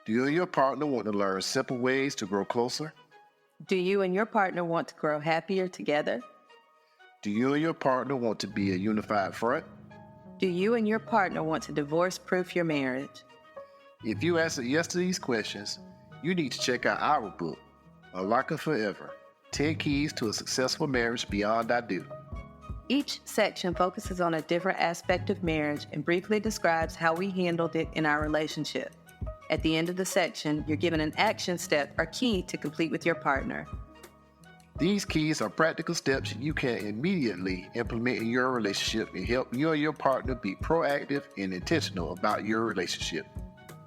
Do you and your partner want to learn simple ways to grow closer? Do you and your partner want to grow happier together? Do you and your partner want to be a unified front? Do you and your partner want to divorce-proof your marriage? If you answer yes to these questions, you need to check out our book, Unlocking Forever, 10 Keys to a Successful Marriage Beyond I Do. Each section focuses on a different aspect of marriage and briefly describes how we handled it in our relationship. At the end of the section, you're given an action step or key to complete with your partner. These keys are practical steps you can immediately implement in your relationship and help you and your partner be proactive and intentional about your relationship.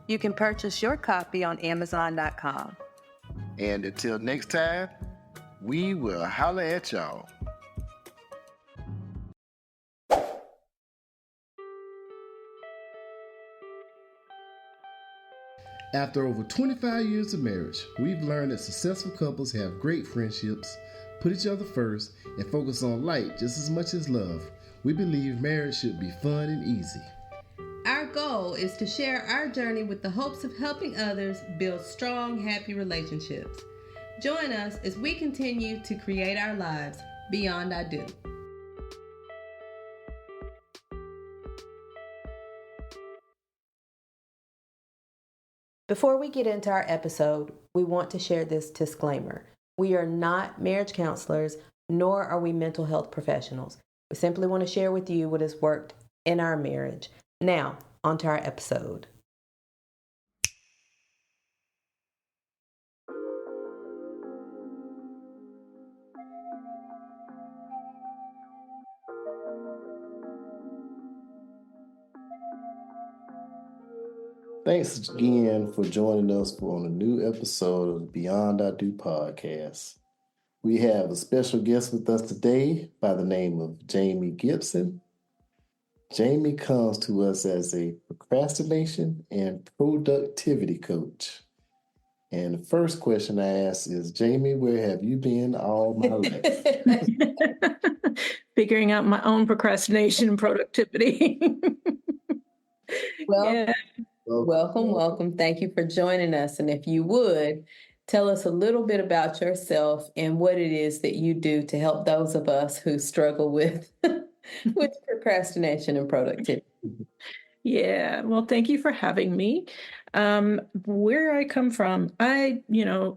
You can purchase your copy on Amazon.com. And until next time, we will holler at y'all. After over 25 years of marriage, we've learned that successful couples have great friendships, put each other first, and focus on light just as much as love. We believe marriage should be fun and easy. Our goal is to share our journey with the hopes of helping others build strong, happy relationships. Join us as we continue to create our lives beyond I do. Before we get into our episode, we want to share this disclaimer. We are not marriage counselors, nor are we mental health professionals. We simply want to share with you what has worked in our marriage. Now, on to our episode. Thanks again for joining us on a new episode of the Beyond I Do podcast. We have a special guest with us today by the name of Jami Gibson. Jami comes to us as a procrastination and productivity coach. And the first question I ask is, Jami, where have you been all my life? Figuring out my own procrastination and productivity. Well, yeah. Welcome. Thank you for joining us. And if you would, tell us a little bit about yourself and what it is that you do to help those of us who struggle with procrastination and productivity. Yeah, well, thank you for having me. Where I come from, I,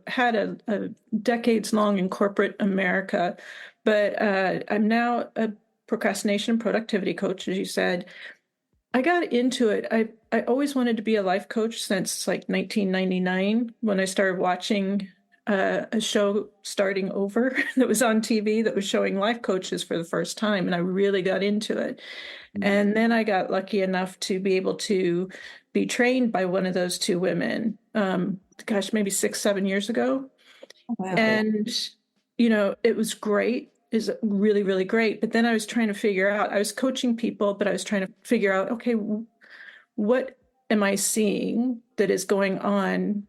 had a decades-long in corporate America, but I'm now a procrastination and productivity coach, as you said. I got into it. I always wanted to be a life coach since like 1999 when I started watching a show starting over that was on TV that was showing life coaches for the first time. And I really got into it. Mm-hmm. And then I got lucky enough to be able to be trained by one of those two women, maybe 6-7 years ago. Wow. And, it was great. Is really, really great. But then I was trying to figure out, I was coaching people, but I was trying to figure out, okay, what am I seeing that is going on?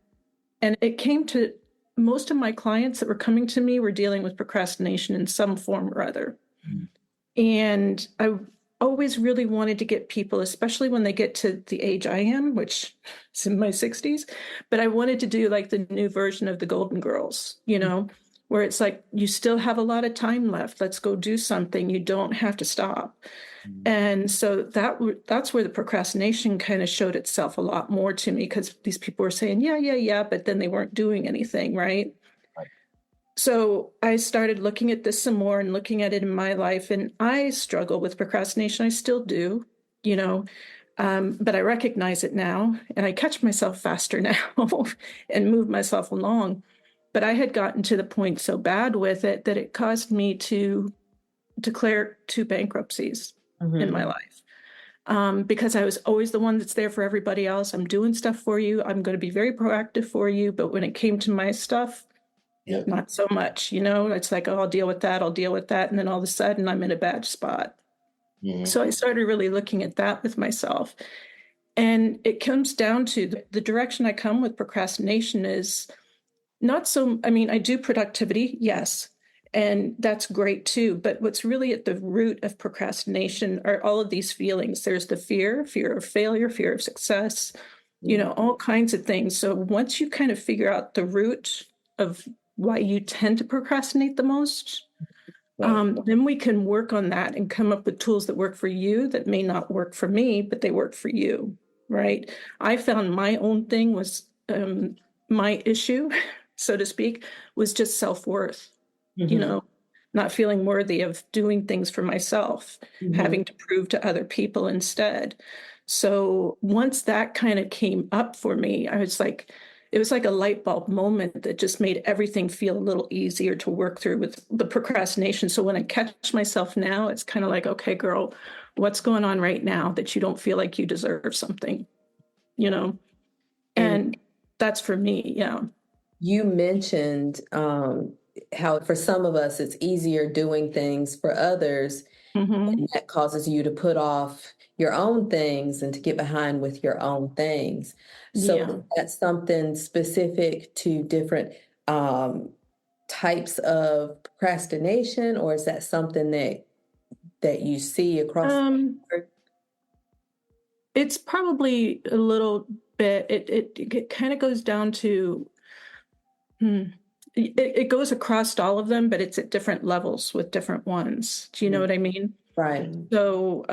And it came to most of my clients that were coming to me were dealing with procrastination in some form or other. Mm. And I always really wanted to get people, especially when they get to the age I am, which is in my 60s, but I wanted to do like the new version of the Golden Girls, where it's like, you still have a lot of time left. Let's go do something. You don't have to stop. Mm-hmm. And so that's where the procrastination kind of showed itself a lot more to me, because these people were saying, yeah, but then they weren't doing anything, right? So I started looking at this some more and looking at it in my life. And I struggle with procrastination. I still do, but I recognize it now and I catch myself faster now and move myself along. But I had gotten to the point so bad with it that it caused me to declare 2 bankruptcies in my life, because I was always the one that's there for everybody else. I'm doing stuff for you. I'm going to be very proactive for you. But when it came to my stuff, not so much. It's like, oh, I'll deal with that. And then all of a sudden I'm in a bad spot. Mm-hmm. So I started really looking at that with myself. And it comes down to the direction I come with procrastination is not so, I do productivity, yes, and that's great too. But what's really at the root of procrastination are all of these feelings. There's the fear of failure, fear of success, all kinds of things. So once you kind of figure out the root of why you tend to procrastinate the most, then we can work on that and come up with tools that work for you that may not work for me, but they work for you, right? I found my own thing was my issue, so to speak, was just self-worth, not feeling worthy of doing things for myself, having to prove to other people instead. So once that kind of came up for me, it was like a light bulb moment that just made everything feel a little easier to work through with the procrastination. So when I catch myself now, it's kind of like, okay, girl, what's going on right now that you don't feel like you deserve something, And that's for me, yeah. You mentioned how for some of us it's easier doing things for others, and that causes you to put off your own things and to get behind with your own things. So that's something specific to different types of procrastination, or is that something that you see across the board? It's probably a little bit, it kind of goes down to, it goes across all of them, but it's at different levels with different ones. Do you know what I mean? Right. So,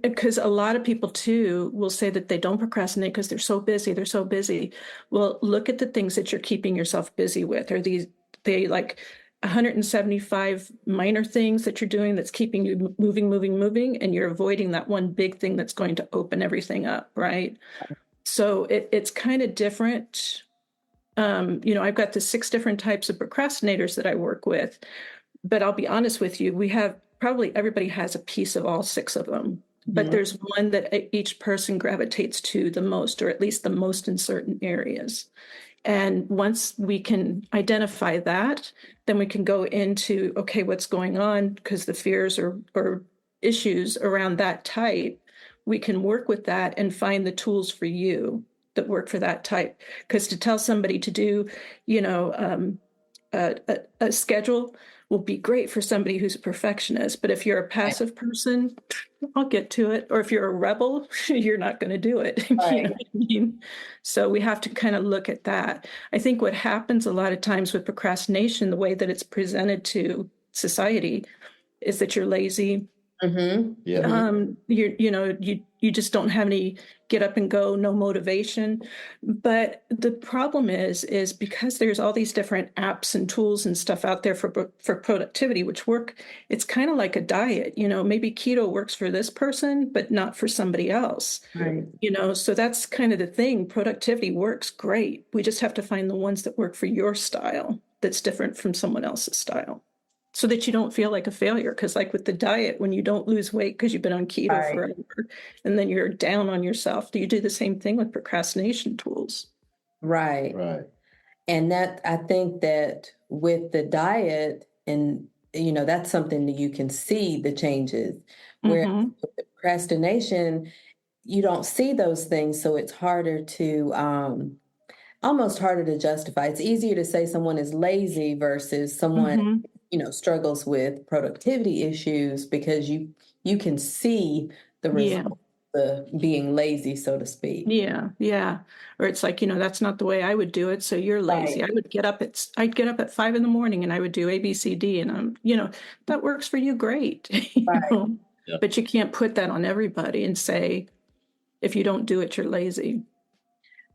because a lot of people too will say that they don't procrastinate because they're so busy. Well, look at the things that you're keeping yourself busy with. Are they like 175 minor things that you're doing that's keeping you moving, and you're avoiding that one big thing that's going to open everything up, right? So it's kind of different. I've got the 6 different types of procrastinators that I work with, but I'll be honest with you, probably everybody has a piece of all 6 of them, but there's one that each person gravitates to the most, or at least the most in certain areas. And once we can identify that, then we can go into, okay, what's going on? Because the fears or issues around that type, we can work with that and find the tools for you that work for that type. Because to tell somebody to do, a schedule will be great for somebody who's a perfectionist. But if you're a passive person, I'll get to it. Or if you're a rebel, you're not going to do it. Right. You know what I mean? So we have to kind of look at that. I think what happens a lot of times with procrastination, the way that it's presented to society, is that you're lazy. You just don't have any get up and go, no motivation. But the problem is because there's all these different apps and tools and stuff out there for productivity, which work, it's kind of like a diet. Maybe keto works for this person, but not for somebody else. Right. So that's kind of the thing. Productivity works great. We just have to find the ones that work for your style that's different from someone else's style, so that you don't feel like a failure. Because like with the diet, when you don't lose weight because you've been on keto forever, and then you're down on yourself, do you do the same thing with procrastination tools? Right. And that, I think that with the diet, and that's something that you can see the changes. Where with the procrastination, you don't see those things, so it's harder to almost harder to justify. It's easier to say someone is lazy versus someone struggles with productivity issues, because you can see the result of being lazy, so to speak. Yeah. Or it's like, that's not the way I would do it, so you're lazy. Right. I'd get up at 5 a.m. and I would do A, B, C, D, and that works for you, great. But you can't put that on everybody and say, if you don't do it, you're lazy.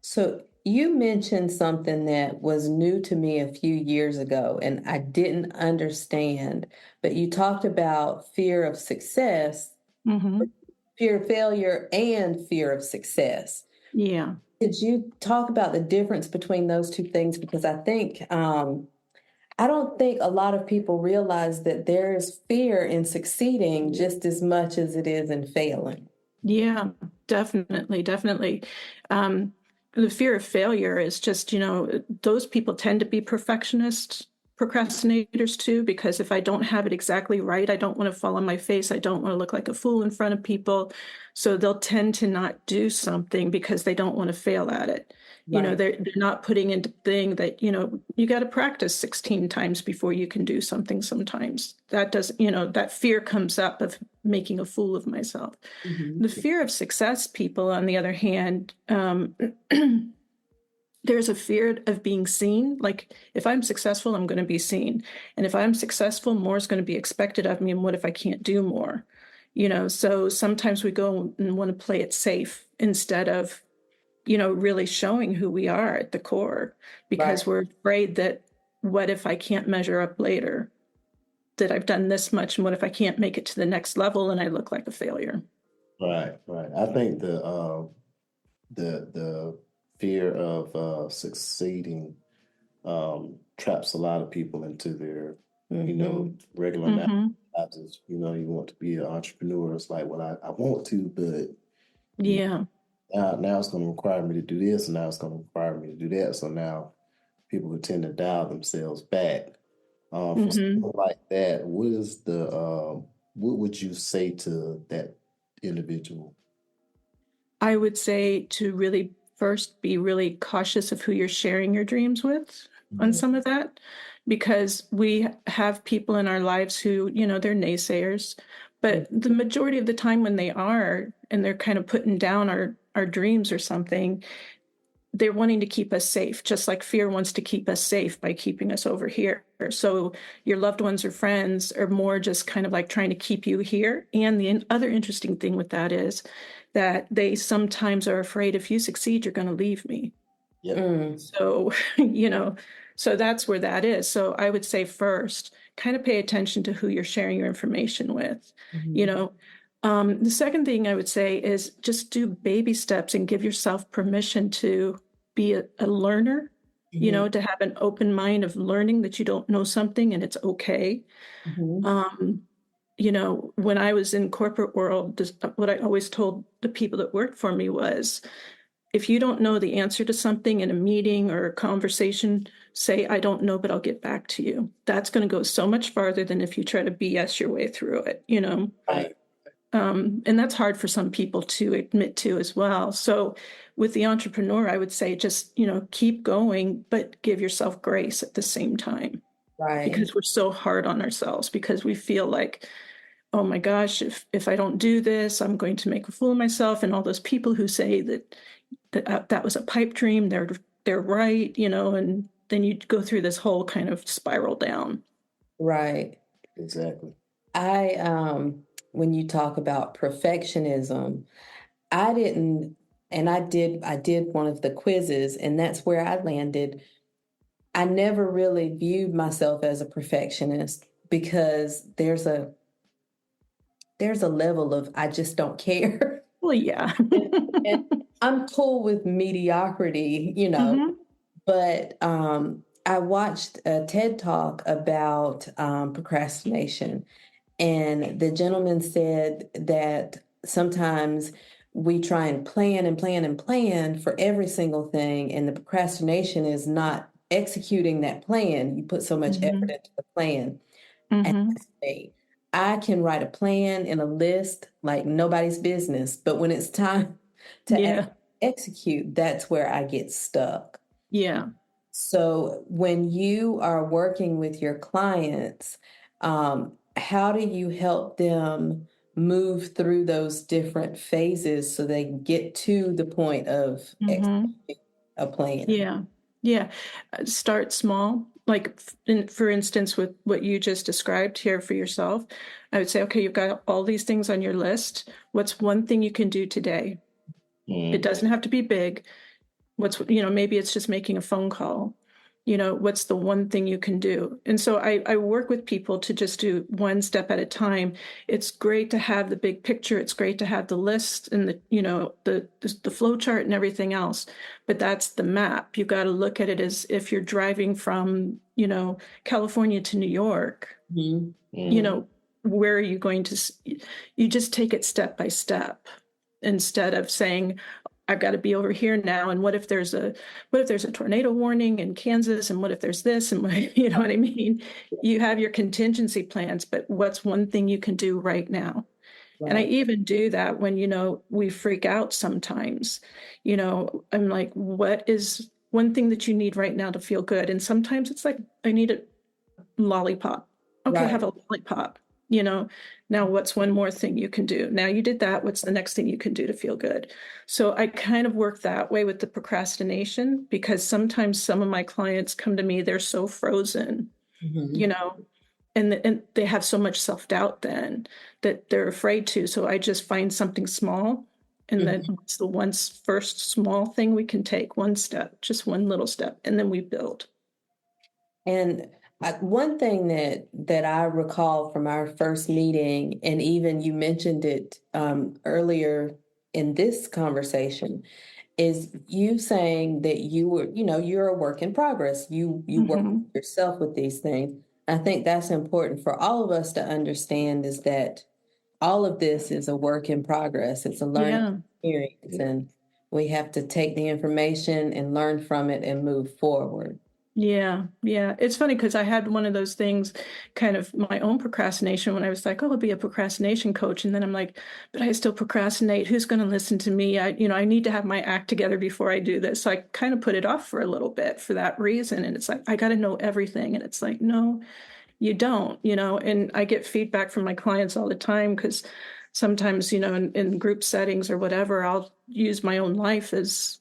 So you mentioned something that was new to me a few years ago, and I didn't understand, but you talked about fear of success, fear of failure, and fear of success. Yeah. Could you talk about the difference between those two things? Because I think, I don't think a lot of people realize that there is fear in succeeding just as much as it is in failing. Yeah, definitely. The fear of failure is just, those people tend to be perfectionists, procrastinators too, because if I don't have it exactly right, I don't want to fall on my face. I don't want to look like a fool in front of people. So they'll tend to not do something because they don't want to fail at it. You know, Right. they're not putting into the thing that, you know, you got to practice 16 times before you can do something sometimes. That does, you know, that fear comes up of making a fool of myself. Mhm. The fear of success people, on the other hand, there's a fear of being seen. Like, if I'm successful, I'm going to be seen. And if I'm successful, more is going to be expected of me. And what if I can't do more? You know, so sometimes we go and want to play it safe instead of, you know, really showing who we are at the core, because Right. we're afraid that what if I can't measure up later, that I've done this much, and what if I can't make it to the next level and I look like a failure? Right, right. I think the fear of succeeding traps a lot of people into their, you know, regular nine Mm-hmm. to fives. You know, you want to be an entrepreneur. It's like, well, I want to, but you Yeah. know, now it's going to require me to do this, and now it's going to require me to do that. So now people would tend to dial themselves back. For Mm-hmm. something like that, what would you say to that individual? I would say to really first be really cautious of who you're sharing your dreams with on Mhm. some of that, because we have people in our lives who, you know, they're naysayers, but the majority of the time when they are, and they're kind of putting down our dreams or something, they're wanting to keep us safe, just like fear wants to keep us safe by keeping us over here. So your loved ones or friends are more just kind of like trying to keep you here. And the other interesting thing with that is that they sometimes are afraid if you succeed, you're going to leave me. Yep. Mm. So, you know, so that's where that is. So I would say first, kind of pay attention to who you're sharing your information with. You Mhm. know, the second thing I would say is just do baby steps and give yourself permission to be a learner, you Mhm. know, to have an open mind of learning that you don't know something and it's okay. Mhm. Um, you know, when I was in corporate world, what I always told the people that worked for me was, if you don't know the answer to something in a meeting or a conversation, say, I don't know, but I'll get back to you. That's going to go so much farther than if you try to BS your way through it, you know? Right. And that's hard for some people to admit to as well. So with the entrepreneur, I would say just, you know, keep going, but give yourself grace at the same time, Right. because we're so hard on ourselves, because we feel like, oh my gosh, if I don't do this, I'm going to make a fool of myself. And all those people who say that was a pipe dream, they're right, you know, and then you go through this whole kind of spiral down. Right. Exactly. When you talk about perfectionism, I didn't, and I did one of the quizzes, and that's where I landed. I never really viewed myself as a perfectionist because there's a level of I just don't care. Well, yeah. And I'm cool with mediocrity, Hmm. but I watched a TED talk about procrastination, and the gentleman said that sometimes we try and plan and plan and plan for every single thing, and the procrastination is not executing that plan. You put so much effort Hmm. into the plan. And Hmm. that's me. I can write a plan and a list like nobody's business, but when it's time to Yeah. execute, that's where I get stuck. Yeah. So when you are working with your clients, how do you help them move through those different phases so they can get to the point of Hmm. executing a plan? Yeah. Yeah. Start small. Like, for instance, with what you just described here for yourself, I would say, okay, you've got all these things on your list. What's one thing you can do today? It Mm. doesn't have to be big. You know, maybe it's just making a phone call. You know, what's the one thing you can do? And so I work with people to just do one step at a time. It's great to have the big picture. It's great to have the list and the, you know, the flow chart and everything else. But that's the map. You got to look at it as if you're driving from, you know, California to New York. Mhm. You Mm. know, where are you going to, you just take it step by step instead of saying, I've got to be over here now. And what if there's a tornado warning in Kansas? And what if there's this? And you know what I mean? You have your contingency plans, but what's one thing you can do right now? Right. And I even do that when, we freak out sometimes. I'm like, what is one thing that you need right now to feel good? And sometimes it's like, I need a lollipop. Okay, Right. have a lollipop. Now what's one more thing you can do? Now you did that. What's the next thing you can do to feel good? So I kind of work that way with the procrastination, because sometimes some of my clients come to me, they're so frozen, and they have so much self-doubt then that they're afraid to. So I just find something small. And then it's the first small thing we can take, one step, just one little step, and then we build. And one thing that I recall from our first meeting, and even you mentioned it earlier in this conversation, is you saying that you're a work in progress. You work yourself with these things. I think that's important for all of us to understand, is that all of this is a work in progress. It's a learning experience, and we have to take the information and learn from it and move forward. Yeah. It's funny because I had one of those things, kind of my own procrastination, when I was like, oh, I'll be a procrastination coach. And then I'm like, but I still procrastinate. Who's going to listen to me? I need to have my act together before I do this. So I kind of put it off for a little bit for that reason. And it's like, I got to know everything. And it's like, no, you don't, and I get feedback from my clients all the time, because sometimes, in group settings or whatever, I'll use my own life as,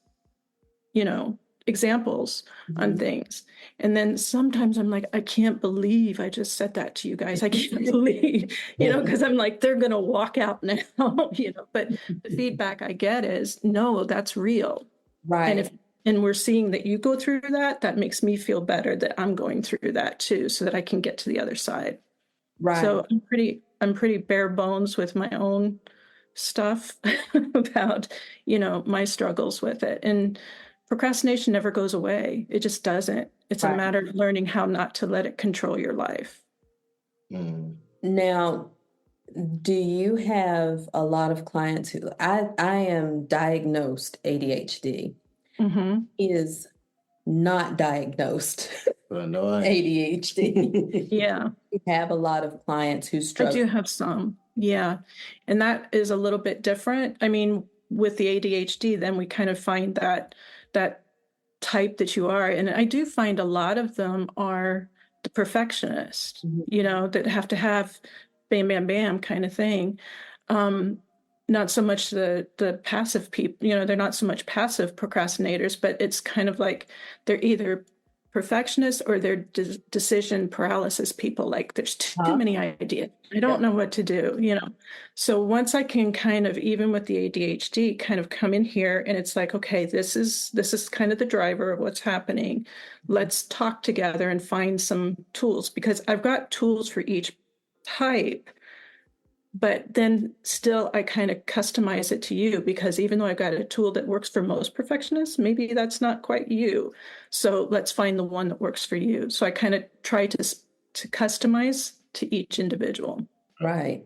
examples on things. And then sometimes I'm like, I can't believe I just said that to you guys. I can't believe, because I'm like, they're going to walk out now, but the feedback I get is, no, that's real. Right. And we're seeing that you go through that makes me feel better that I'm going through that too, so that I can get to the other side. Right. So I'm pretty bare bones with my own stuff about, my struggles with it. And procrastination never goes away. It just doesn't. It's a matter of learning how not to let it control your life. Now, do you have a lot of clients who I am diagnosed ADHD? Is not diagnosed ADHD. Yeah. We have a lot of clients who struggle. I do have some. Yeah. And that is a little bit different. I mean, with the ADHD, then we kind of find that type that you are. And I do find a lot of them are the perfectionist, that have to have bam, bam, bam kind of thing. Not so much the passive people, they're not so much passive procrastinators, but it's kind of like they're either perfectionists or they're decision paralysis people. Like, there's too many ideas. I don't know what to do, So once I can kind of, even with the ADHD, kind of come in here and it's like, okay, this is kind of the driver of what's happening. Let's talk together and find some tools, because I've got tools for each type. But then still, I kind of customize it to you, because even though I've got a tool that works for most perfectionists, maybe that's not quite you. So let's find the one that works for you. So I kind of try to customize to each individual. Right.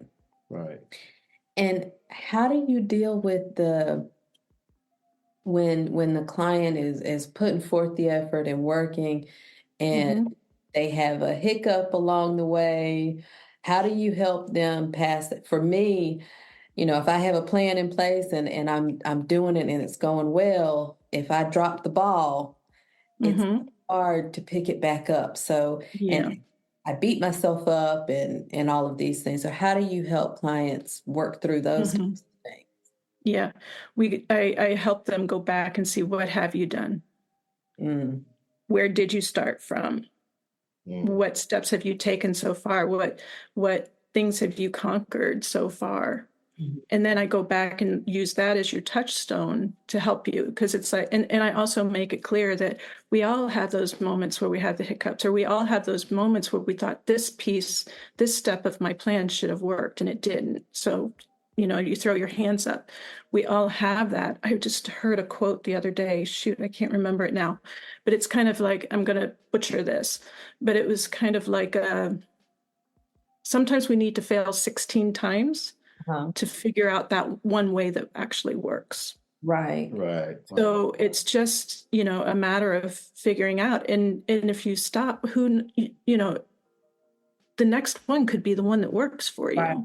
And how do you deal with when the client is putting forth the effort and working, and they have a hiccup along the way? How do you help them pass it? For me, if I have a plan in place and I'm doing it and it's going well, if I drop the ball, it's hard to pick it back up. So, and I beat myself up and all of these things. So how do you help clients work through those kinds of things? Yeah, I help them go back and see, what have you done? Where did you start from? What steps have you taken so far? What things have you conquered so far? And then I go back and use that as your touchstone to help you, because it's like, and I also make it clear that we all have those moments where we have the hiccups, or we all have those moments where we thought this step of my plan should have worked and it didn't. So, you throw your hands up. We all have that. I just heard a quote the other day. Shoot, I can't remember it now, but it's kind of like, I'm going to butcher this, but it was kind of like, sometimes we need to fail 16 times to figure out that one way that actually works. Right. Right. So it's just, a matter of figuring out. And if you stop, the next one could be the one that works for you. Right.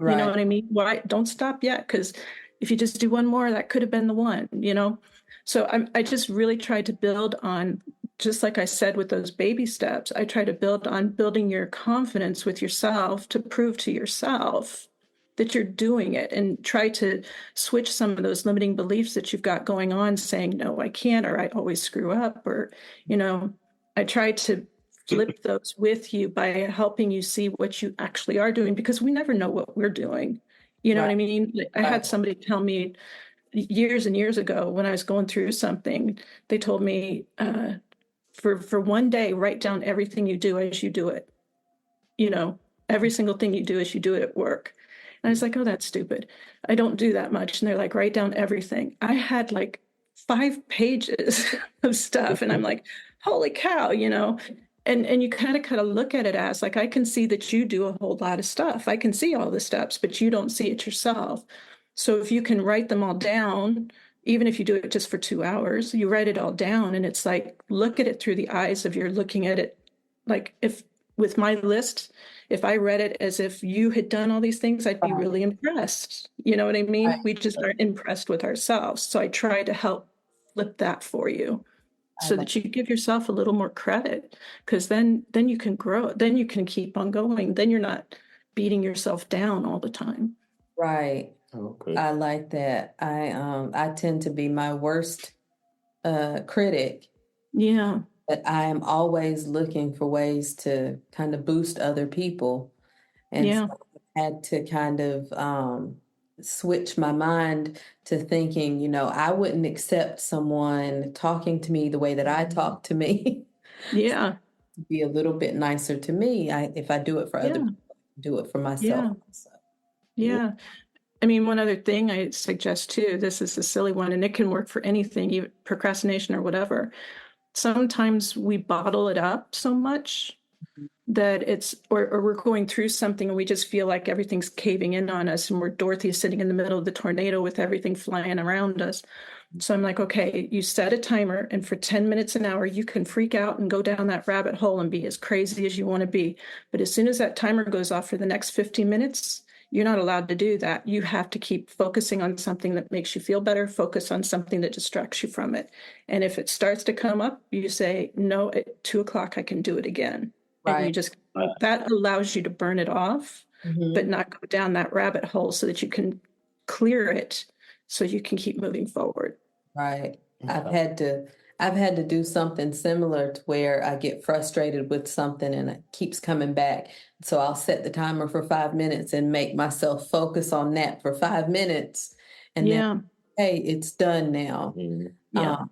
You know Right. what I mean? Why don't stop yet? Because if you just do one more, that could have been the one. So I just really tried to build on, just like I said with those baby steps, I try to build on building your confidence with yourself to prove to yourself that you're doing it, and try to switch some of those limiting beliefs that you've got going on, saying, no, I can't, or I always screw up, or, I try to flip those with you by helping you see what you actually are doing, because we never know what we're doing. You know what I Right. mean? I had somebody tell me years and years ago when I was going through something, they told me, for one day, write down everything you do as you do it. Every single thing you do as you do it at work. And I was like, oh, that's stupid. I don't do that much. And they're like, write down everything. I had like 5 pages of stuff. And I'm like, holy cow, And you kind of look at it as like, I can see that you do a whole lot of stuff. I can see all the steps, but you don't see it yourself. So if you can write them all down, even if you do it just for 2 hours, you write it all down, and it's like, look at it through the eyes of you're looking at it. Like, if with my list, if I read it as if you had done all these things, I'd be really impressed. You know what I mean? Right. We just aren't impressed with ourselves. So I try to help flip that for you, so that you give yourself a little more credit, because then you can grow, then you can keep on going, then you're not beating yourself down all the time. Right. Okay. I like that. I tend to be my worst critic, Yeah. but I am always looking for ways to kind of boost other people. And Yeah. so I had to kind of switch my mind to thinking, I wouldn't accept someone talking to me the way that I talk to me. Yeah. Be a little bit nicer to me. If I do it for other Yeah. people, I do it for myself. Yeah. So, Yeah. I mean, one other thing I suggest too, this is a silly one, and it can work for anything, even procrastination or whatever. Sometimes we bottle it up so much that it's, or we're going through something and we just feel like everything's caving in on us, and we're Dorothy sitting in the middle of the tornado with everything flying around us. So I'm like, okay, you set a timer, and for 10 minutes an hour, you can freak out and go down that rabbit hole and be as crazy as you want to be. But as soon as that timer goes off for the next 15 minutes, you're not allowed to do that. You have to keep focusing on something that makes you feel better, focus on something that distracts you from it. And if it starts to come up, you say, no, at 2:00, I can do it again. right. And you just, that allows you to burn it off, Mhm. but not go down that rabbit hole, so that you can clear it, so you can keep moving forward. Right. I've had to do something similar to where I get frustrated with something and it keeps coming back. So I'll set the timer for 5 minutes and make myself focus on that for 5 minutes. And then, Yeah. hey, it's done now. Yeah.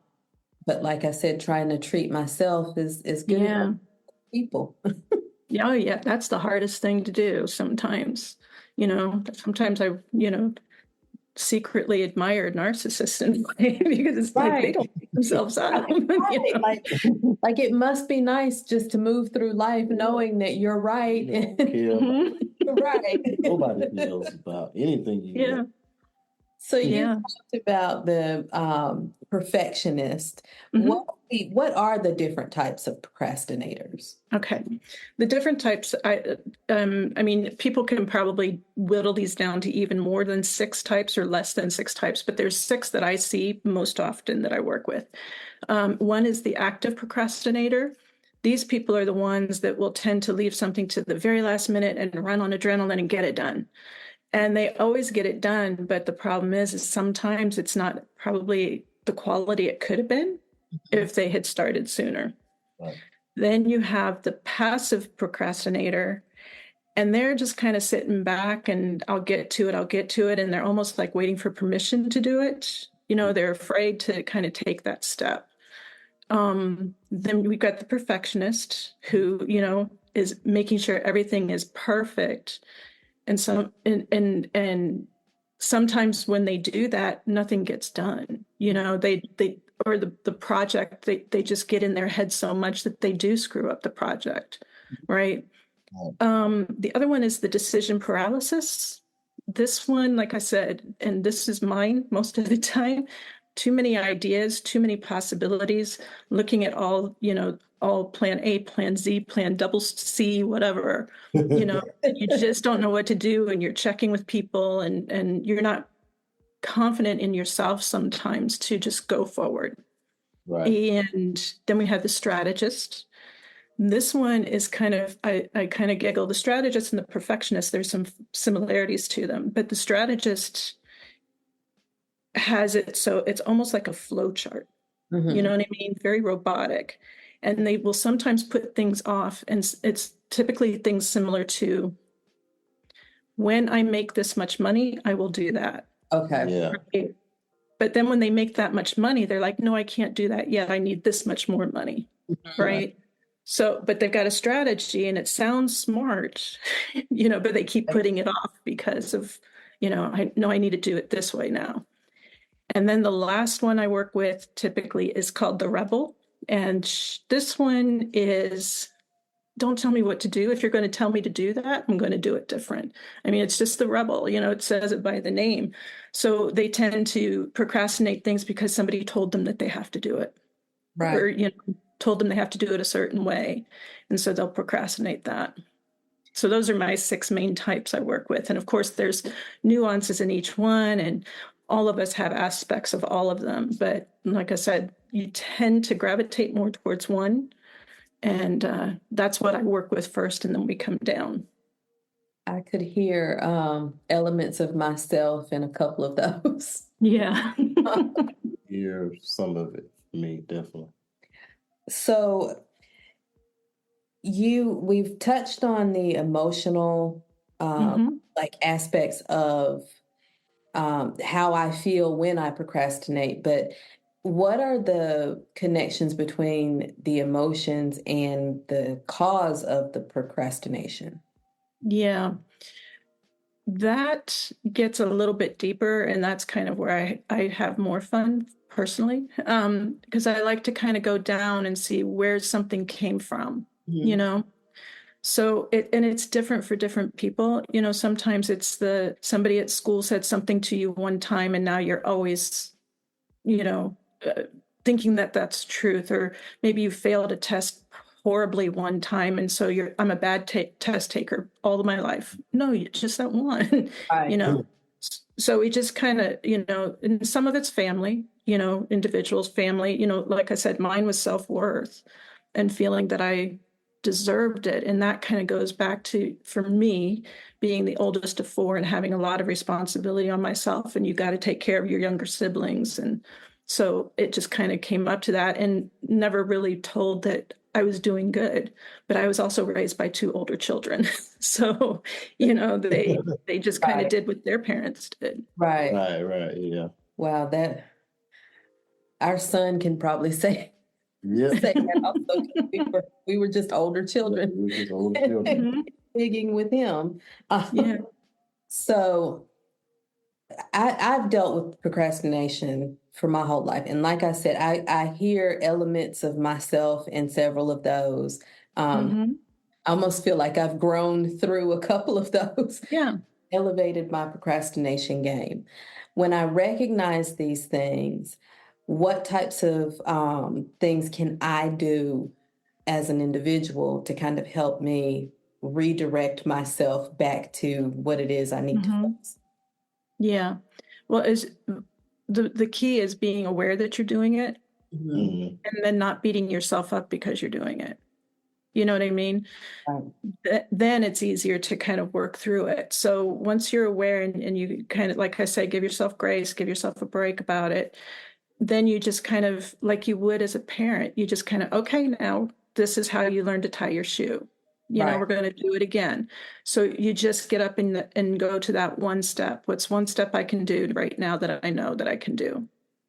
But like I said, trying to treat myself is good Yeah. for people. Yeah. Oh, yeah. That's the hardest thing to do sometimes. Sometimes I, secretly admire narcissists in a way, because it's like they Right. don't pick themselves up. Right. Like it must be nice just to move through life knowing that you're right. You don't care about, You're right. nobody knows about anything you Yeah. do. So you Yeah. talked about the perfectionist. Mhm. What are the different types of procrastinators? Okay. The different types, I mean, people can probably whittle these down to even more than 6 types or less than 6 types, but there's 6 that I see most often that I work with. One is the active procrastinator. These people are the ones that will tend to leave something to the very last minute and run on adrenaline and get it done. And they always get it done, but the problem is sometimes it's not probably the quality it could have been if they had started sooner. Right. Then you have the passive procrastinator, and they're just kind of sitting back and I'll get to it. And they're almost like waiting for permission to do it. They're afraid to kind of take that step. Then we've got the perfectionist who, is making sure everything is perfect. And sometimes when they do that, nothing gets done. Or the project, they just get in their head so much that they do screw up the project, right? The other one is the decision paralysis. This one, like I said, and this is mine most of the time, too many ideas, too many possibilities, looking at all, all plan A, plan Z, plan double C, whatever, you just don't know what to do, and you're checking with people, and you're not confident in yourself sometimes to just go forward. Right. And then we have the strategist. This one is I kind of giggle. The strategist and the perfectionist, there's some similarities to them, but the strategist has it so it's almost like a flow chart. Mhm. You know what I mean? Very robotic. And they will sometimes put things off. And it's typically things similar to, when I make this much money, I will do that. Okay. Yeah. Right? But then when they make that much money, they're like, no, I can't do that yet. I need this much more money. Right. So, but they've got a strategy and it sounds smart, but they keep putting it off because of, I know I need to do it this way now. And then the last one I work with typically is called the rebel. And this one is, don't tell me what to do. If you're going to tell me to do that, I'm going to do it different. I mean, it's just the rebel, it says it by the name. So they tend to procrastinate things because somebody told them that they have to do it. Right. Or, told them they have to do it a certain way. And so they'll procrastinate that. So those are my 6 main types I work with. And of course, there's nuances in each one, and all of us have aspects of all of them. But like I said, you tend to gravitate more towards one. And that's what I work with first, and then we come down. I could hear elements of myself in a couple of those. Yeah. Hear some of it for me, definitely. So we've touched on the emotional like aspects of how I feel when I procrastinate, but what are the connections between the emotions and the cause of the procrastination? Yeah. That gets a little bit deeper, and that's kind of where I have more fun personally, because I like to kind of go down and see where something came from, So it's different for different people. Sometimes it's somebody at school said something to you one time, and now you're always, thinking that that's truth, or maybe you failed a test horribly one time, and so I'm a bad test taker all of my life. No, you just that one. Right. So we just kind of, and some of it's family, individuals, family, like I said, mine was self-worth and feeling that I deserved it. And that kind of goes back to, for me, being the oldest of 4 and having a lot of responsibility on myself, and you got to take care of your younger siblings. And so it just kind of came up to that, and never really told that I was doing good, but I was also raised by 2 older children. So, they just kind of did what their parents did. Right. Yeah. Wow, that our son can probably say that also. We were just older children. We were just older children. Digging with him. Yeah. So I've dealt with procrastination for my whole life. And like I said, I hear elements of myself in several of those. I almost feel like I've grown through a couple of those. Yeah. Elevated my procrastination game. When I recognize these things, what types of things can I do as an individual to kind of help me redirect myself back to what it is I need to focus? Yeah. Well, the key is being aware that you're doing it, Mm-hmm. and then not beating yourself up because you're doing it. You know what I mean? Then it's easier to kind of work through it. So once you're aware, and you kind of, like I say, give yourself grace, give yourself a break about it, then you just kind of, like you would as a parent, you just kind of, okay, now this is how you learn to tie your shoe. We're going to do it again. So you just get up and go to that one step. What's one step I can do right now that I know that I can do?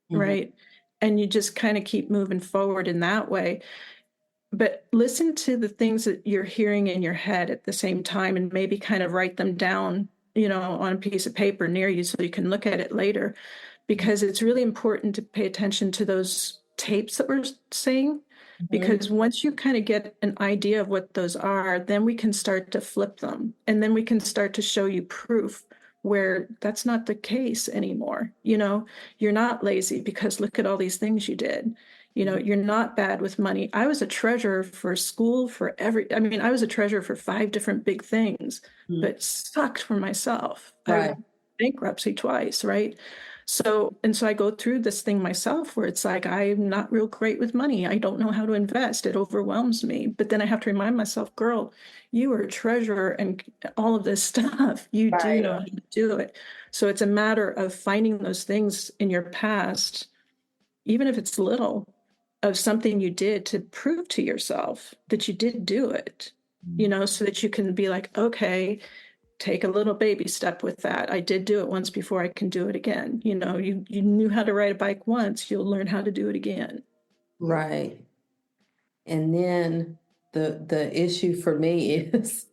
Right. And you just kind of keep moving forward in that way. But listen to the things that you're hearing in your head at the same time, and maybe kind of write them down, on a piece of paper near you so you can look at it later, because it's really important to pay attention to those tapes that we're saying, because once you kind of get an idea of what those are, then we can start to flip them, and then we can start to show you proof where that's not the case anymore. You're not lazy because look at all these things you did. You're not bad with money. I was a treasurer for school I was a treasurer for 5 different big things, but sucked for myself. I Right. was bankruptcy twice, right? So I go through this thing myself where it's like, I'm not real great with money. I don't know how to invest. It overwhelms me. But then I have to remind myself, girl, you are a treasurer and all of this stuff. You do know how to do it. So it's a matter of finding those things in your past, even if it's little, of something you did to prove to yourself that you did do it, so that you can be like, okay, take a little baby step with that. I did do it once before, I can do it again. You knew how to ride a bike once, you'll learn how to do it again. Right. And then the issue for me is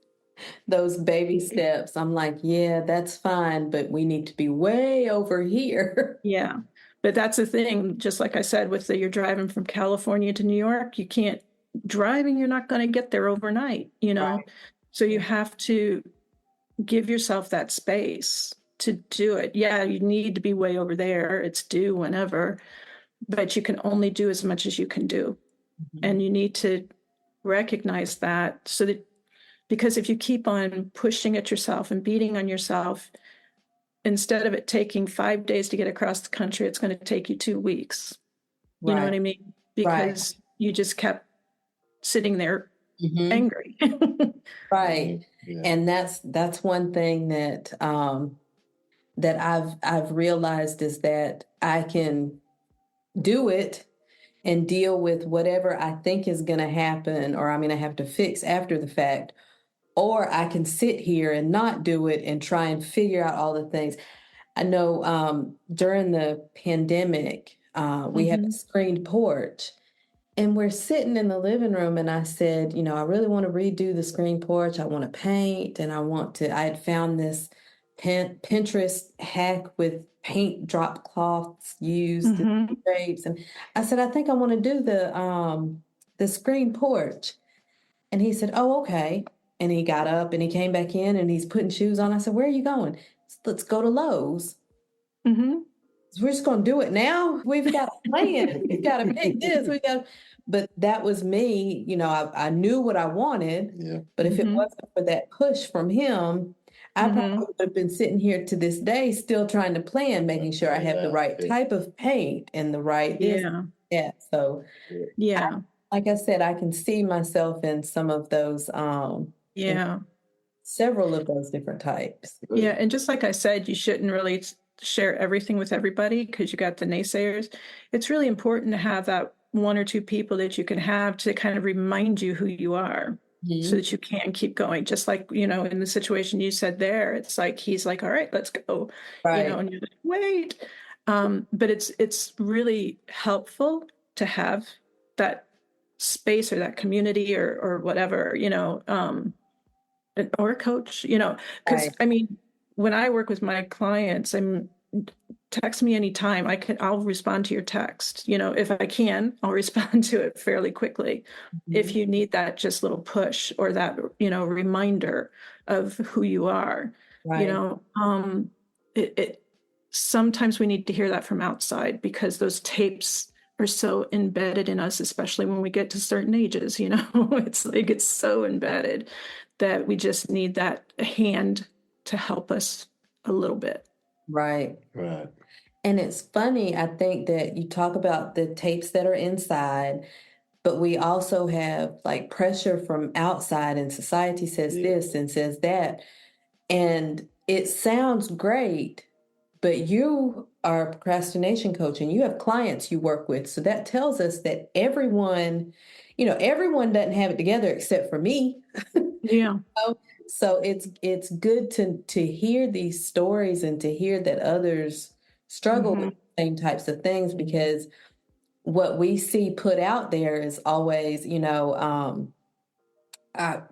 those baby steps. I'm like, yeah, that's fine, but we need to be way over here. Yeah. But that's the thing, just like I said, you're driving from California to New York, you can't drive and you're not going to get there overnight, Right. So you have to give yourself that space to do it. Yeah, you need to be way over there. It's due whenever, but you can only do as much as you can do. And you need to recognize that because if you keep on pushing at yourself and beating on yourself, instead of it taking 5 days to get across the country, it's going to take you 2 weeks. You know what I mean? Because you just kept sitting there angry. Right. Yeah. And that's one thing that I've realized is that I can do it and deal with whatever I think is going to happen or I'm going to have to fix after the fact, or I can sit here and not do it and try and figure out all the things. I know during the pandemic, we have a screened porch. And we're sitting in the living room and I said, I really want to redo the screen porch. I want to paint and I had found this Pinterest hack with paint drop cloths used in drapes. And I said, I think I want to do the screen porch. And he said, oh, okay. And he got up and he came back in and he's putting shoes on. I said, where are you going? Said, let's go to Lowe's. We're just going to do it now. We've got a plan. We've got to make this. But that was me. I knew what I wanted, but if it wasn't for that push from him, I probably would have been sitting here to this day, still trying to plan, making sure I have the right type of paint and the right this. Yeah. So like I said, I can see myself in some of those, several of those different types. Yeah. And just like I said, you shouldn't really share everything with everybody because you got the naysayers. It's really important to have that 1 or 2 people that you can have to kind of remind you who you are so that you can keep going. Just like, in the situation you said there, it's like, he's like, all right, let's go, and you're like, wait. But it's really helpful to have that space or that community or whatever, or a coach, because I mean, when I work with my clients, text me anytime. I'll respond to your text. If I can, I'll respond to it fairly quickly. If you need that just little push or that, reminder of who you are, sometimes we need to hear that from outside because those tapes are so embedded in us, especially when we get to certain ages, it's like, it's so embedded that we just need that hand to help us a little bit. Right. And it's funny, I think that you talk about the tapes that are inside, but we also have like pressure from outside and society says this and says that. And it sounds great, but you are a procrastination coach and you have clients you work with. So that tells us that everyone doesn't have it together except for me. Yeah. So it's good to hear these stories and to hear that others struggle with the same types of things, because what we see put out there is always,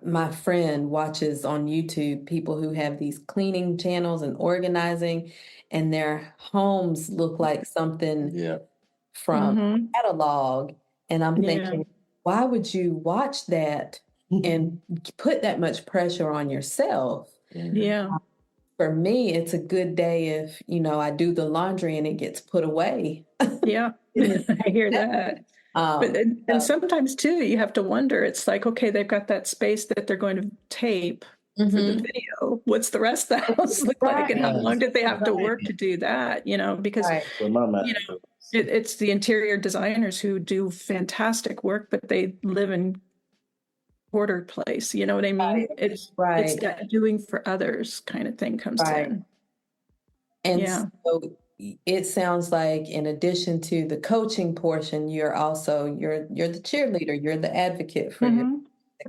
my friend watches on YouTube people who have these cleaning channels and organizing, and their homes look like something from catalog. And I'm thinking, why would you watch that and put that much pressure on yourself? Yeah. For me, it's a good day if, I do the laundry and it gets put away. Yeah, I hear that. But and sometimes too, you have to wonder. It's like, okay, they've got that space that they're going to tape for the video. What's the rest of the house look like, and how long did they have to work to do that? Because Well, my mind it's the interior designers who do fantastic work, but they live in quartered place. You know what I mean? It's that doing for others kind of thing comes in. And so it sounds like in addition to the coaching portion, you're the cheerleader, you're the advocate for your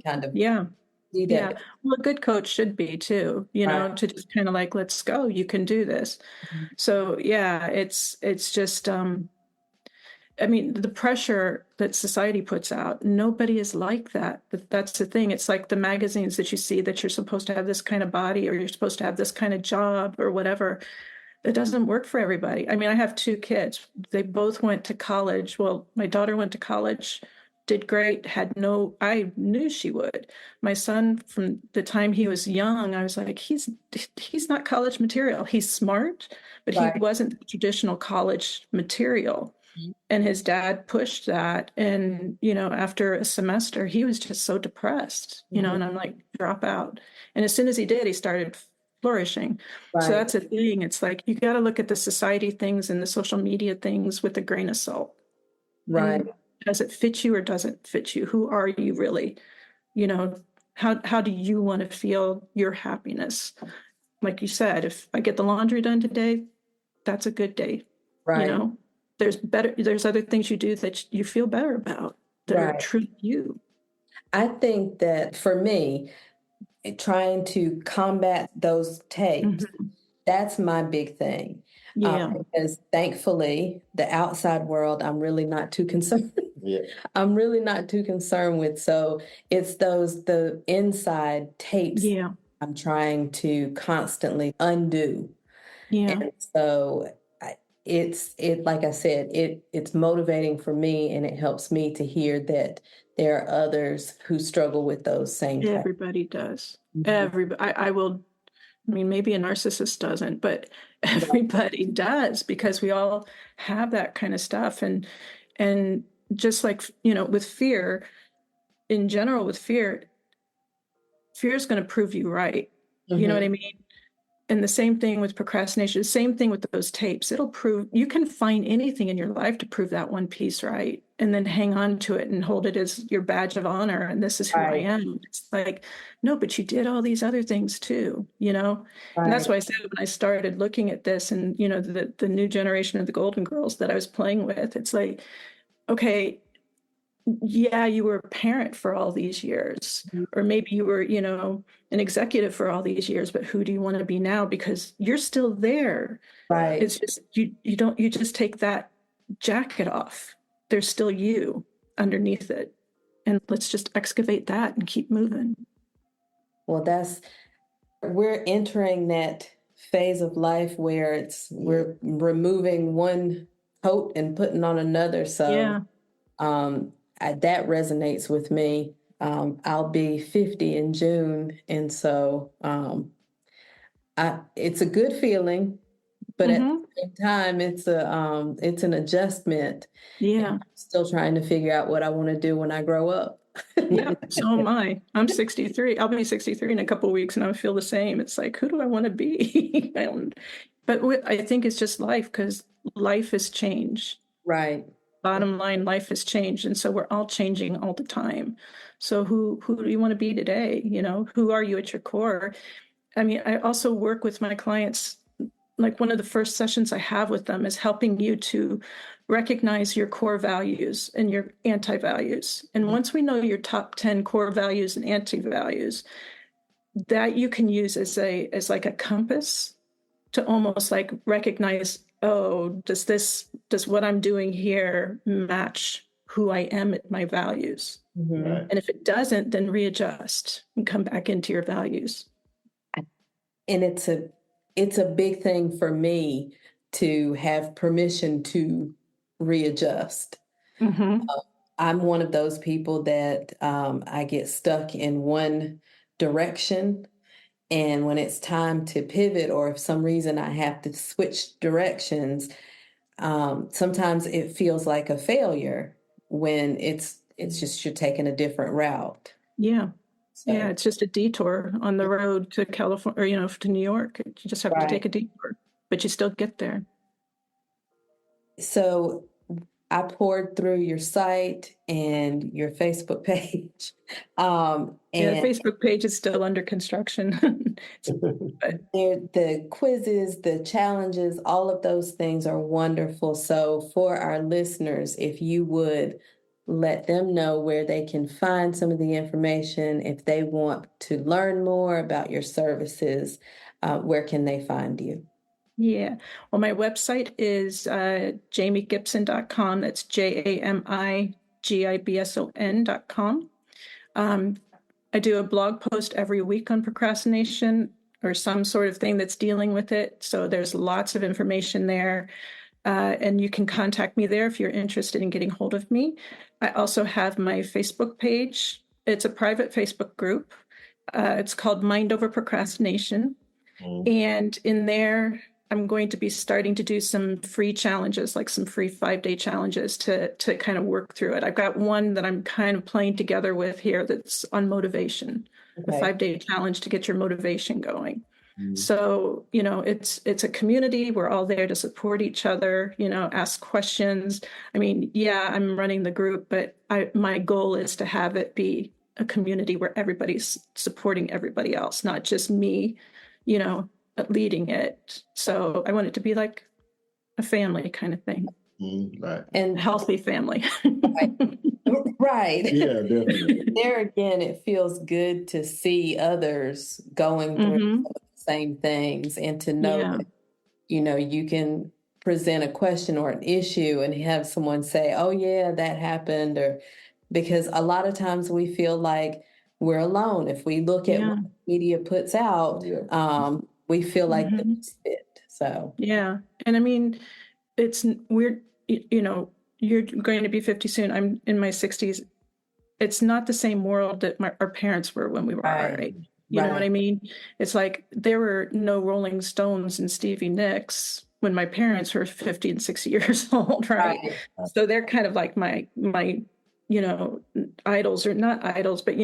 kind of see that. Yeah. Well, a good coach should be too, to just kind of like, let's go, you can do this. So yeah, it's just the pressure that society puts out, nobody is like that. But that's the thing. It's like the magazines that you see that you're supposed to have this kind of body, or you're supposed to have this kind of job or whatever. It doesn't work for everybody. I have 2 kids. They both went to college. Well, my daughter went to college, did great, I knew she would. My son, from the time he was young, I was like, he's not college material. He's smart, but he wasn't traditional college material. And his dad pushed that. And, after a semester, he was just so depressed, and I'm like, drop out. And as soon as he did, he started flourishing. So that's a thing. It's like, you got to look at the society things and the social media things with a grain of salt. Right. And does it fit you or doesn't fit you? Who are you really? How do you want to feel your happiness? Like you said, if I get the laundry done today, that's a good day. Right. There's other things you do that you feel better about that are true to you. I think that for me, trying to combat those tapes, that's my big thing. Because thankfully, the outside world, I'm really not too concerned. I'm really not too concerned with. So it's the inside tapes I'm trying to constantly undo. And so like I said, it's motivating for me, and it helps me to hear that there are others who struggle with those same things. Everybody does. Everybody. Maybe a narcissist doesn't, but everybody does, because we all have that kind of stuff. And just like, with fear, in general, fear is going to prove you right. You know what I mean? And the same thing with procrastination, same thing with those tapes. It'll prove, you can find anything in your life to prove that one piece right, and then hang on to it and hold it as your badge of honor. And this is who I am. It's like, no, but you did all these other things too, And that's why I said when I started looking at this and, the new generation of the Golden Girls that I was playing with, it's like, okay, yeah, you were a parent for all these years, or maybe you were, an executive for all these years, but who do you want to be now? Because you're still there. Right. It's just, you just take that jacket off. There's still you underneath it. And let's just excavate that and keep moving. Well, we're entering that phase of life where we're removing one coat and putting on another. So, that resonates with me. I'll be 50 in June. And so it's a good feeling, but at the same time, it's an adjustment. Yeah. I'm still trying to figure out what I want to do when I grow up. Yeah, so am I. I'm 63. I'll be 63 in a couple of weeks, and I feel the same. It's like, who do I want to be? But I think it's just life, because life has changed. Right. Bottom line, life has changed. And so we're all changing all the time. So who do you want to be today? Who are you at your core? I also work with my clients. Like, one of the first sessions I have with them is helping you to recognize your core values and your anti-values. And once we know your top 10 core values and anti-values, that you can use as like a compass to almost like recognize, oh, does what I'm doing here match who I am at my values? Right. And if it doesn't, then readjust and come back into your values. And it's a big thing for me to have permission to readjust. I'm one of those people that I get stuck in one direction, And when it's time to pivot, or if some reason I have to switch directions, sometimes it feels like a failure when it's just you're taking a different route. Yeah. So, Yeah, it's just a detour on the road to California, or, to New York. You just have to take a detour, but you still get there. So I poured through your site and your Facebook page. And the Facebook page is still under construction. the quizzes, the challenges, all of those things are wonderful. So for our listeners, if you would let them know where they can find some of the information, if they want to learn more about your services, where can they find you? Yeah. Well, my website is jamigibson.com. That's JAMIGIBSON.com. I do a blog post every week on procrastination or some sort of thing that's dealing with it. So there's lots of information there. And you can contact me there if you're interested in getting hold of me. I also have my Facebook page. It's a private Facebook group. It's called Mind Over Procrastination. And in there, I'm going to be starting to do some free challenges, like some free 5-day challenges to kind of work through it. I've got one that I'm kind of playing together with here that's on motivation, a 5-day challenge to get your motivation going. So, it's a community. We're all there to support each other, ask questions. I mean, yeah, I'm running the group, but my goal is to have it be a community where everybody's supporting everybody else, not just me, leading it. So I want it to be like a family kind of thing. Right. And healthy family. Right. Yeah, definitely. There again, it feels good to see others going through the same things, and to know that, you can present a question or an issue and have someone say, oh yeah, that happened. Or because a lot of times we feel like we're alone. If we look at what media puts out, we feel like it's fit. So yeah. And I mean, it's weird, you're going to be 50 soon. I'm in my 60s. It's not the same world that our parents were when we were our age. You know what I mean? It's like there were no Rolling Stones and Stevie Nicks when my parents were 50 and 60 years old, right? So they're kind of like my idols, or not idols, but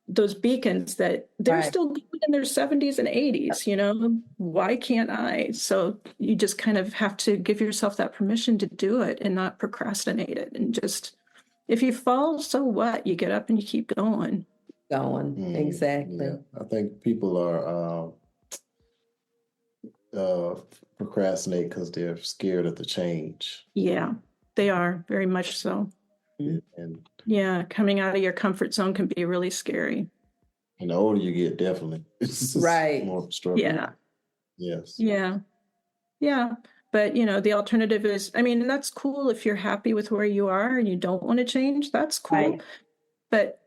those beacons that they're still good in their 70s and 80s. Why can't I? So you just kind of have to give yourself that permission to do it and not procrastinate it. And just, if you fall, so what? You get up and you keep going. Exactly. Yeah. I think people are procrastinate because they're scared of the change. Yeah, they are, very much so. And coming out of your comfort zone can be really scary. And the older you get, definitely. It's more struggle. Yeah. Yes. Yeah. Yeah. But, the alternative is, and that's cool if you're happy with where you are and you don't want to change. That's cool. But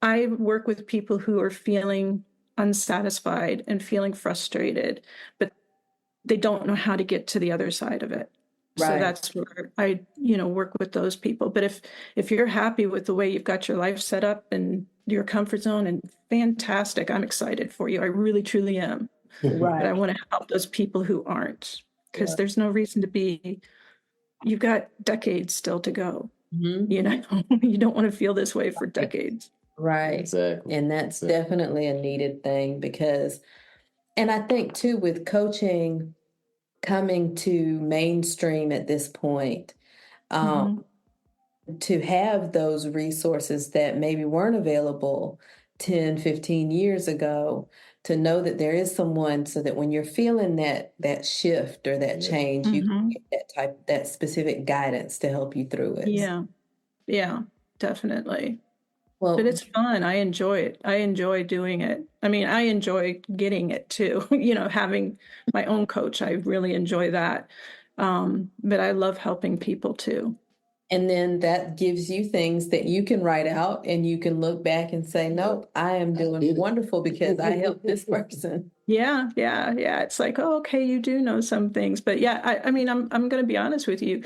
I work with people who are feeling unsatisfied and feeling frustrated, but they don't know how to get to the other side of it. So that's where I, work with those people. But if you're happy with the way you've got your life set up and your comfort zone, and fantastic, I'm excited for you. I really, truly am. But I want to help those people who aren't, because there's no reason to be. You've got decades still to go. You don't want to feel this way for decades. Right. Exactly. And that's definitely a needed thing, because, and I think too, with coaching coming to mainstream at this point, to have those resources that maybe weren't available 10, 15 years ago, to know that there is someone, so that when you're feeling that shift or that change, you can get that specific guidance to help you through it. Yeah, definitely. Well, but it's fun. I enjoy it. I enjoy doing it. I enjoy getting it too. Having my own coach, I really enjoy that. But I love helping people too. And then that gives you things that you can write out, and you can look back and say, nope, I am doing wonderful because I helped this person. Yeah. It's like, oh, okay, you do know some things. But yeah, I'm going to be honest with you.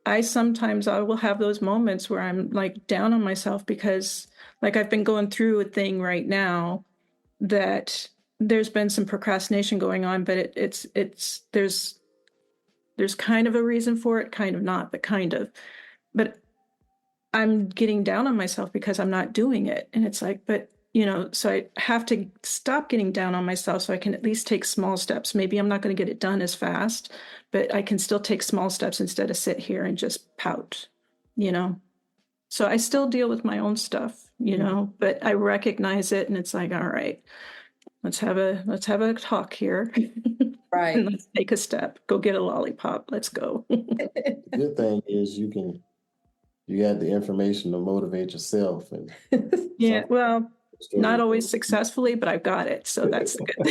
I will have those moments where I'm like down on myself, because like I've been going through a thing right now that there's been some procrastination going on, but there's kind of a reason for it, kind of not, but kind of. But I'm getting down on myself because I'm not doing it. And it's like, but, so I have to stop getting down on myself so I can at least take small steps. Maybe I'm not going to get it done as fast, but I can still take small steps instead of sit here and just pout, So I still deal with my own stuff, but I recognize it, and it's like, all right, let's have a talk here. Right. And let's take a step. Go get a lollipop. Let's go. The good thing is you got the information to motivate yourself. And yeah, well, not always successfully, but I've got it. So that's the good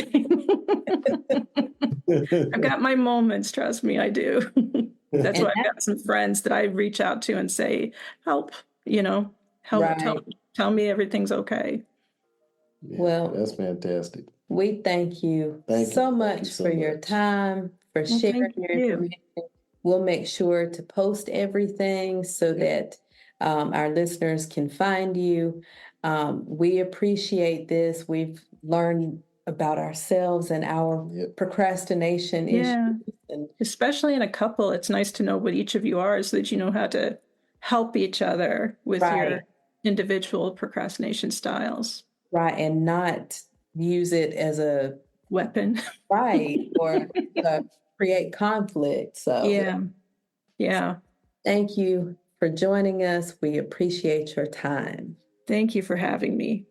thing. I've got my moments. Trust me, I do. That's why I've got some friends that I reach out to and say, help, help, Right. tell me everything's okay. Yeah, Well, that's fantastic. We thank you so much for your time, for sharing your information. We'll make sure to post everything so that our listeners can find you. We appreciate this. We've learned about ourselves and our procrastination issues. And especially in a couple, it's nice to know what each of you are so that you know how to help each other with your individual procrastination styles. Right, and not use it as a weapon. Right, or create conflict. So yeah. Thank you for joining us. We appreciate your time. Thank you for having me.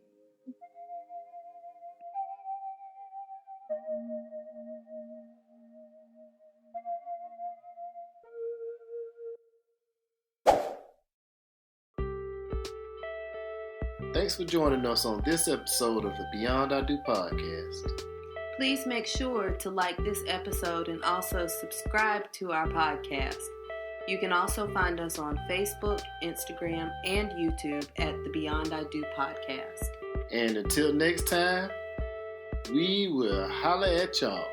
Thanks for joining us on this episode of the Beyond I Do podcast. Please make sure to like this episode and also subscribe to our podcast. You can also find us on Facebook, Instagram, and YouTube at the Beyond I Do podcast. And until next time, we will holler at y'all.